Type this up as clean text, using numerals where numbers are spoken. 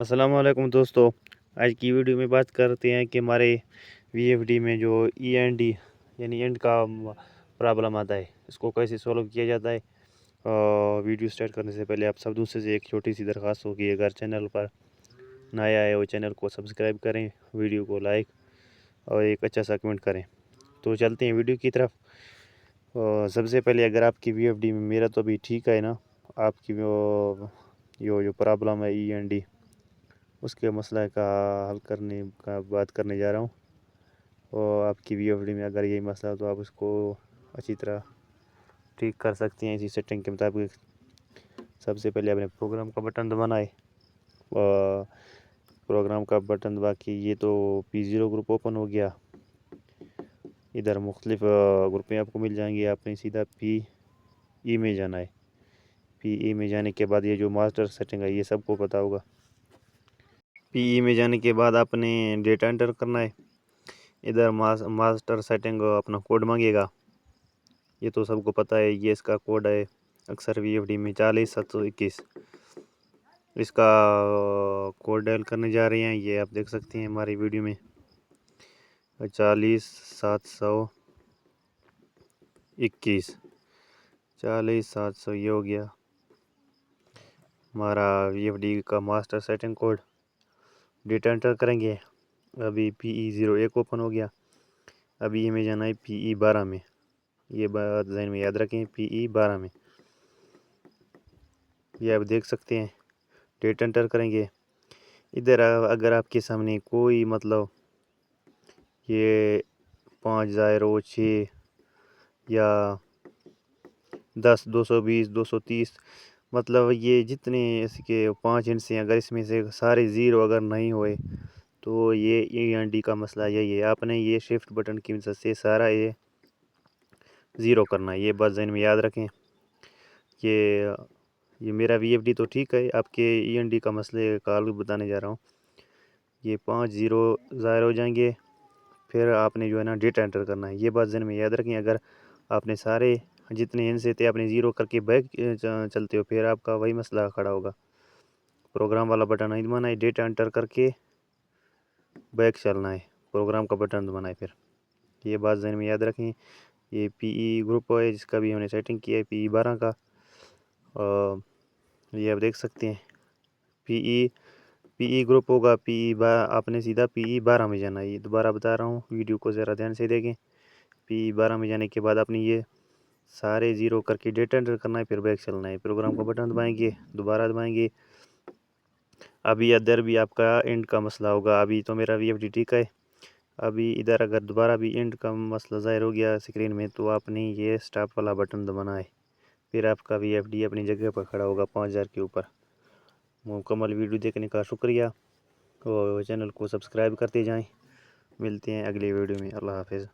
السلام علیکم دوستو، آج کی ویڈیو میں بات کرتے ہیں کہ ہمارے وی ایف ڈی میں جو ای این ڈی یعنی اینڈ کا پرابلم آتا ہے، اس کو کیسے سولو کیا جاتا ہے۔ ویڈیو سٹارٹ کرنے سے پہلے آپ سب دوستوں سے ایک چھوٹی سی درخواست ہوگی، اگر چینل پر نیا آئے وہ چینل کو سبسکرائب کریں، ویڈیو کو لائک اور ایک اچھا سا کمنٹ کریں۔ تو چلتے ہیں ویڈیو کی طرف۔ سب سے پہلے اگر آپ کی وی ایف ڈی میں، میرا تو بھی ٹھیک ہے نا، آپ کی جو پرابلم ہے ای این ڈی، اس کے مسئلہ کا حل کرنے کا بات کرنے جا رہا ہوں۔ اور آپ کی وی ایف ڈی میں اگر یہی مسئلہ ہو تو آپ اس کو اچھی طرح ٹھیک کر سکتے ہیں اسی سیٹنگ کے مطابق۔ سب سے پہلے اپنے پروگرام کا بٹن دبانا ہے، پروگرام کا بٹن دبا کے یہ تو P0 گروپ اوپن ہو گیا۔ ادھر مختلف گروپیں آپ کو مل جائیں گے، آپ نے سیدھا PE میں جانا ہے۔ PE میں جانے کے بعد یہ جو ماسٹر سیٹنگ ہے یہ سب کو پتہ ہوگا۔ PE میں جانے کے بعد آپ نے ڈیٹا انٹر کرنا ہے۔ ادھر ماسٹر سیٹنگ اپنا کوڈ مانگے گا، یہ تو سب کو پتہ ہے، یہ اس کا کوڈ ہے اکثر وی ایف ڈی میں 40721۔ اس کا کوڈ ڈائل کرنے جا رہے ہیں، یہ آپ دیکھ سکتے ہیں ہماری ویڈیو میں 40721 40700 یہ ہو گیا ہمارا وی ایف ڈی کا master setting code. Data enter کریں گے، ابھی PE01 اوپن ہو گیا، ابھی ہمیں جانا ہے PE12 میں، یہ بات ذہن میں یاد رکھیں، PE12 میں یہ آپ دیکھ سکتے ہیں۔ ڈیٹا انٹر کریں گے، ادھر اگر آپ کے سامنے کوئی مطلب یہ 506 یا 10 220 230 مطلب یہ جتنے اس کے 5 ہنٹس ہیں، اگر اس میں سے سارے زیرو اگر نہیں ہوئے تو یہ ای این ڈی کا مسئلہ یہی ہے۔ آپ نے یہ شفٹ بٹن کی مدد سے سارا یہ زیرو کرنا ہے، یہ بات ذہن میں یاد رکھیں۔ یہ میرا وی ایف ڈی تو ٹھیک ہے، آپ کے ای این ڈی کا مسئلے کا حل بتانے جا رہا ہوں۔ یہ 5 زیرو ظاہر ہو جائیں گے، پھر آپ نے جو ہے نا ڈیٹا انٹر کرنا ہے، یہ بات ذہن میں یاد رکھیں۔ اگر آپ نے سارے جتنے ہنٹس تھے آپ نے زیرو کر کے بیک چلتے ہو، پھر آپ کا وہی مسئلہ کھڑا ہوگا۔ پروگرام والا بٹن نہیں دبانا ہے، ڈیٹا انٹر کر کے بیک چلنا ہے، پروگرام کا بٹن دبانا ہے پھر، یہ بات ذہن میں یاد رکھیں۔ یہ PE گروپ ہے جس کا بھی ہم نے سیٹنگ کیا ہے PE12 کا، یہ آپ دیکھ سکتے ہیں۔ PE گروپ ہوگا آپ نے سیدھا PE12 میں جانا ہے، یہ دوبارہ بتا رہا ہوں، ویڈیو کو ذرا دھیان سے دیکھیں۔ PE12 میں جانے کے بعد آپ نے یہ سارے زیرو کر کے ڈیٹا انٹر کرنا ہے، پھر بیک چلنا ہے، پروگرام کا بٹن دبائیں گے، دوبارہ دبائیں گے۔ ابھی ادھر بھی آپ کا اینڈ کا مسئلہ ہوگا، ابھی تو میرا وی ایف ڈی ٹھیک ہے، ابھی ادھر اگر دوبارہ بھی اینڈ کا مسئلہ ظاہر ہو گیا اسکرین میں تو آپ نے یہ سٹاپ والا بٹن دبانا ہے، پھر آپ کا وی ایف ڈی اپنی جگہ پر کھڑا ہوگا 5000 کے اوپر۔ مکمل ویڈیو دیکھنے کا شکریہ، اور چینل کو سبسکرائب کرتے جائیں۔ ملتے ہیں اگلی ویڈیو میں، اللہ حافظ۔